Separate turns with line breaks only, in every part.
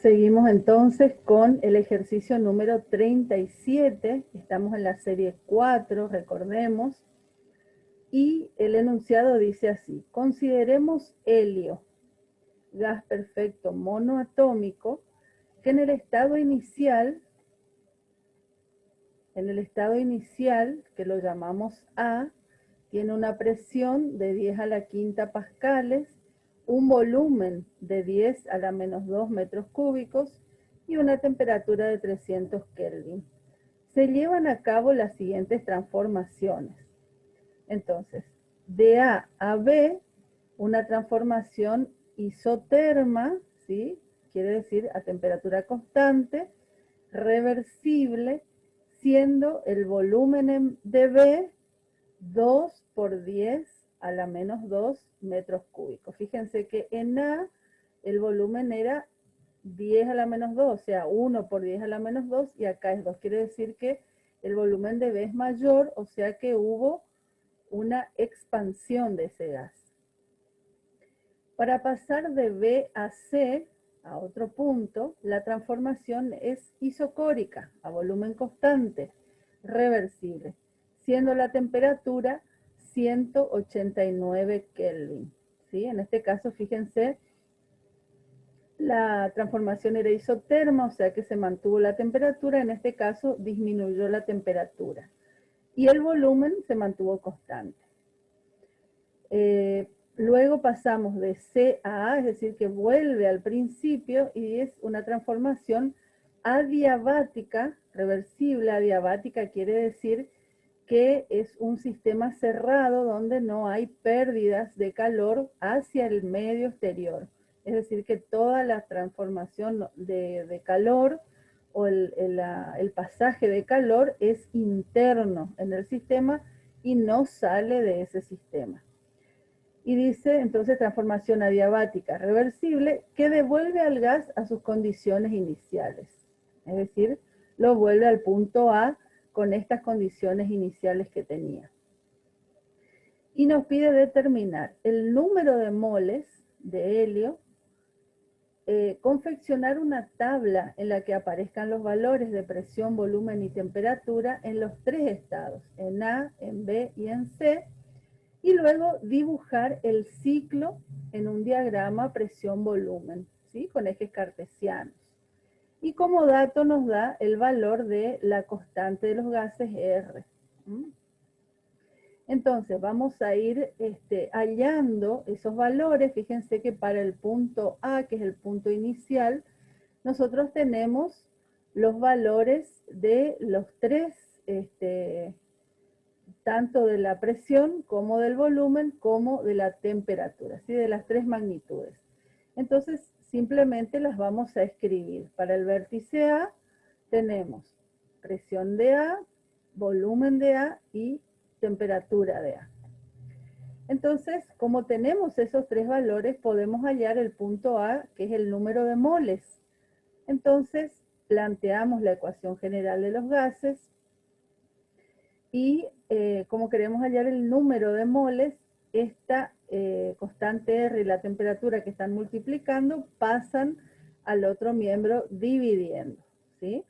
Seguimos entonces con el ejercicio número 37. Estamos en la serie 4, recordemos. Y el enunciado dice así: consideremos helio, gas perfecto monoatómico, que en el estado inicial, que lo llamamos A, tiene una presión de 10 a la quinta pascales, un volumen de 10 a la menos 2 metros cúbicos y una temperatura de 300 Kelvin. Se llevan a cabo las siguientes transformaciones. Entonces, de A a B, una transformación isoterma, ¿sí? Quiere decir a temperatura constante, reversible, siendo el volumen de B 2 por 10 a la menos 2 metros cúbicos. Fíjense que en A el volumen era 10 a la menos 2, o sea, 1 por 10 a la menos 2, y acá es 2. Quiere decir que el volumen de B es mayor, o sea que hubo una expansión de ese gas. Para pasar de B a C, a otro punto, la transformación es isocórica, a volumen constante, reversible, siendo la temperatura 189 Kelvin. ¿Sí? En este caso, fíjense, la transformación era isoterma, o sea que se mantuvo la temperatura. En este caso, disminuyó la temperatura. Y el volumen se mantuvo constante. Luego pasamos de C a A, es decir, que vuelve al principio, y es una transformación adiabática, reversible. Adiabática quiere decir que es un sistema cerrado donde no hay pérdidas de calor hacia el medio exterior. Es decir, que toda la transformación de calor o el pasaje de calor es interno en el sistema y no sale de ese sistema. Y dice entonces transformación adiabática reversible que devuelve al gas a sus condiciones iniciales. Es decir, lo vuelve al punto A con estas condiciones iniciales que tenía. Y nos pide determinar el número de moles de helio, confeccionar una tabla en la que aparezcan los valores de presión, volumen y temperatura en los tres estados, en A, en B y en C, y luego dibujar el ciclo en un diagrama presión-volumen, ¿sí? Con ejes cartesianos. Y como dato nos da el valor de la constante de los gases R. Entonces vamos a ir hallando esos valores. Fíjense que para el punto A, que es el punto inicial, nosotros tenemos los valores de los tres, tanto de la presión como del volumen como de la temperatura, ¿sí? De las tres magnitudes. Entonces simplemente las vamos a escribir. Para el vértice A tenemos presión de A, volumen de A y temperatura de A. Entonces, como tenemos esos tres valores, podemos hallar el punto A, que es el número de moles. Entonces, planteamos la ecuación general de los gases y como queremos hallar el número de moles, esta constante R y la temperatura que están multiplicando pasan al otro miembro dividiendo, ¿sí?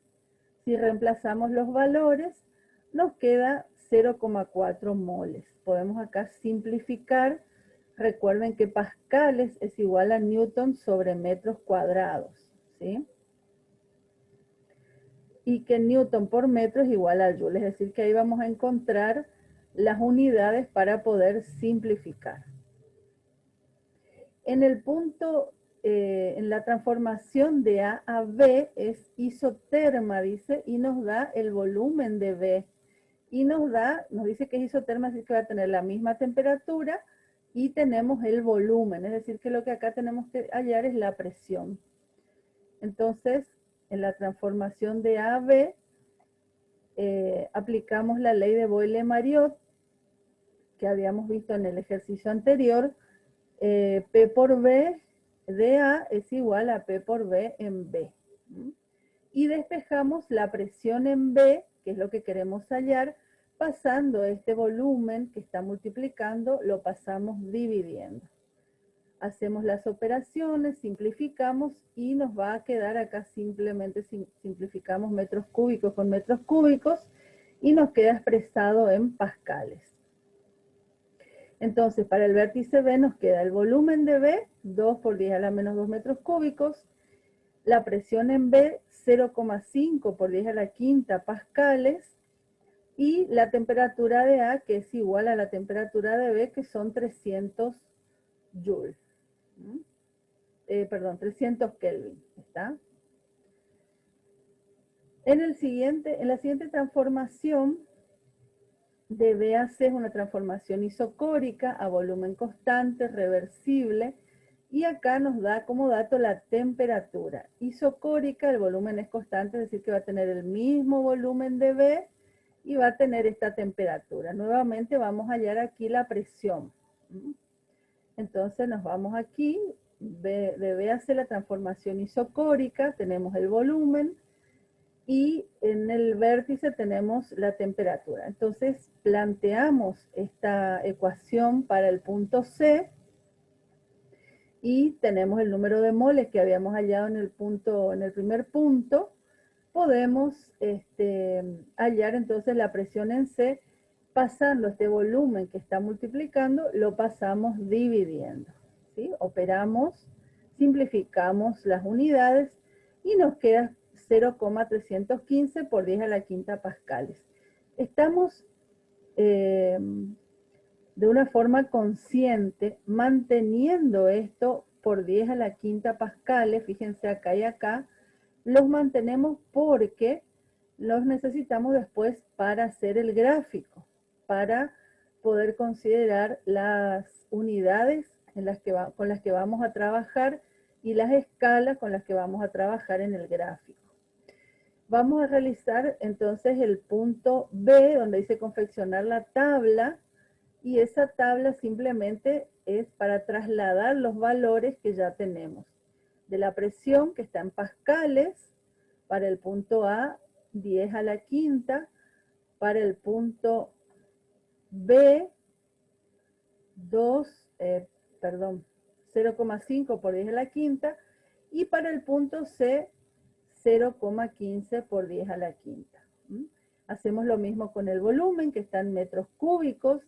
Si reemplazamos los valores, nos queda 0,4 moles. Podemos acá simplificar. Recuerden que pascales es igual a newton sobre metros cuadrados, ¿sí? Y que newton por metro es igual a joule. Es decir, que ahí vamos a encontrar las unidades para poder simplificar. En el punto, en la transformación de A a B es isoterma, dice, y nos da el volumen de B. Y nos dice que es isoterma, así que va a tener la misma temperatura y tenemos el volumen. Es decir, que lo que acá tenemos que hallar es la presión. Entonces, en la transformación de A a B, aplicamos la ley de Boyle-Mariotte, que habíamos visto en el ejercicio anterior. P por B de A es igual a P por B en B. Y despejamos la presión en B, que es lo que queremos hallar, pasando este volumen que está multiplicando, lo pasamos dividiendo. Hacemos las operaciones, simplificamos y nos va a quedar acá simplemente simplificamos metros cúbicos con metros cúbicos y nos queda expresado en pascales. Entonces, para el vértice B nos queda el volumen de B, 2 por 10 a la menos 2 metros cúbicos, la presión en B, 0,5 por 10 a la quinta pascales, y la temperatura de A, que es igual a la temperatura de B, que son 300 joules. 300 Kelvin, ¿está? En la siguiente transformación de B a C es una transformación isocórica a volumen constante, reversible, y acá nos da como dato la temperatura. Isocórica, el volumen es constante, es decir que va a tener el mismo volumen de B y va a tener esta temperatura. Nuevamente vamos a hallar aquí la presión. Entonces nos vamos aquí, de B a C la transformación isocórica, tenemos el volumen, y en el vértice tenemos la temperatura. Entonces planteamos esta ecuación para el punto C y tenemos el número de moles que habíamos hallado en el primer punto. Podemos hallar entonces la presión en C pasando este volumen que está multiplicando, lo pasamos dividiendo, ¿sí? Operamos, simplificamos las unidades y nos queda 0,315 por 10 a la quinta pascales. Estamos de una forma consciente manteniendo esto por 10 a la quinta pascales, fíjense acá y acá, los mantenemos porque los necesitamos después para hacer el gráfico, para poder considerar las unidades con las que vamos a trabajar y las escalas con las que vamos a trabajar en el gráfico. Vamos a realizar entonces el punto B, donde dice confeccionar la tabla, y esa tabla simplemente es para trasladar los valores que ya tenemos. De la presión, que está en pascales, para el punto A, 10 a la quinta, para el punto B, 0,5 por 10 a la quinta, y para el punto C, 0,15 por 10 a la quinta. Hacemos lo mismo con el volumen, que está en metros cúbicos,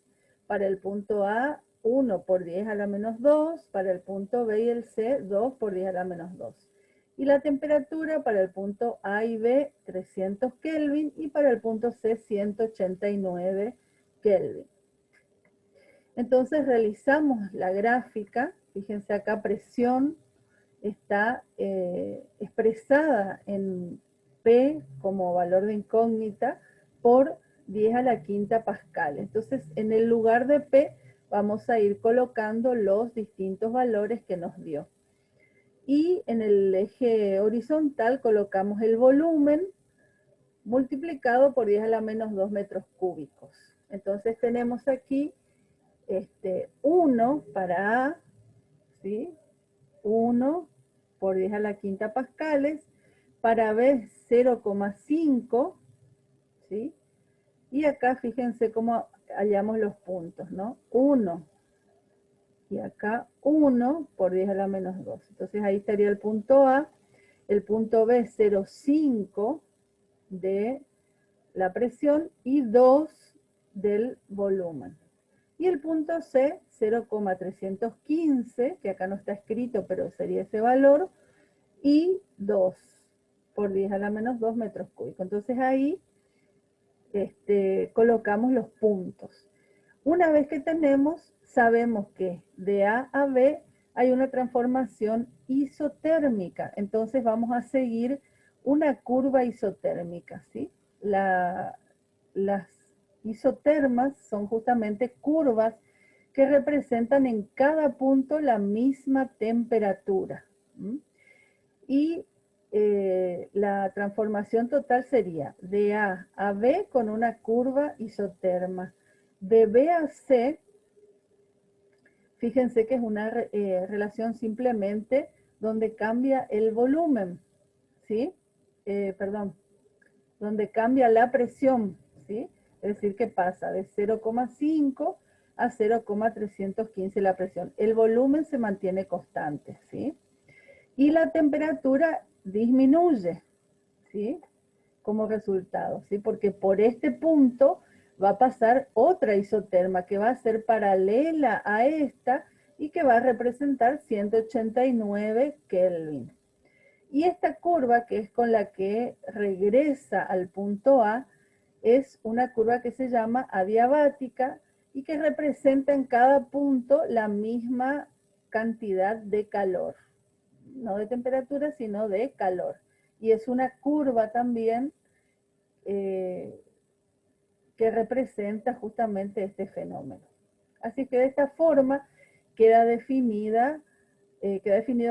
para el punto A, 1 por 10 a la menos 2, para el punto B y el C, 2 por 10 a la menos 2. Y la temperatura para el punto A y B, 300 Kelvin, y para el punto C, 189 Kelvin. Entonces realizamos la gráfica, fíjense acá, presión está expresada en P como valor de incógnita por 10 a la quinta pascal. Entonces en el lugar de P vamos a ir colocando los distintos valores que nos dio. Y en el eje horizontal colocamos el volumen multiplicado por 10 a la menos 2 metros cúbicos. Entonces tenemos aquí 1 para A, ¿sí? 1 por 10 a la quinta pascales, para B 0,5, ¿sí? Y acá fíjense cómo hallamos los puntos, ¿no? 1, y acá 1 por 10 a la menos 2. Entonces ahí estaría el punto A, el punto B 0,5 de la presión y 2 del volumen. Y el punto C, 0,315, que acá no está escrito, pero sería ese valor, y 2 por 10 a la menos 2 metros cúbicos. Entonces ahí colocamos los puntos. Una vez que tenemos, sabemos que de A a B hay una transformación isotérmica. Entonces vamos a seguir una curva isotérmica, ¿sí? Las isotermas son justamente curvas que representan en cada punto la misma temperatura. Y la transformación total sería de A a B con una curva isoterma. De B a C, fíjense que es una relación simplemente donde cambia el volumen, ¿sí? Donde cambia la presión, ¿sí? Es decir, que pasa de 0,5 a 0,315 la presión. El volumen se mantiene constante, ¿sí? Y la temperatura disminuye, ¿sí? Como resultado, ¿sí? Porque por este punto va a pasar otra isoterma que va a ser paralela a esta y que va a representar 189 Kelvin. Y esta curva, que es con la que regresa al punto A, es una curva que se llama adiabática y que representa en cada punto la misma cantidad de calor. No de temperatura, sino de calor. Y es una curva también que representa justamente este fenómeno. Así que de esta forma queda definido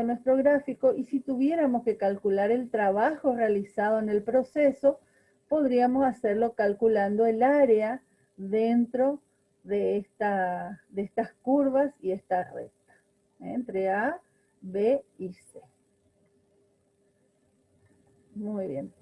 nuestro gráfico, y si tuviéramos que calcular el trabajo realizado en el proceso, podríamos hacerlo calculando el área dentro de estas curvas y esta recta, entre A, B y C. Muy bien.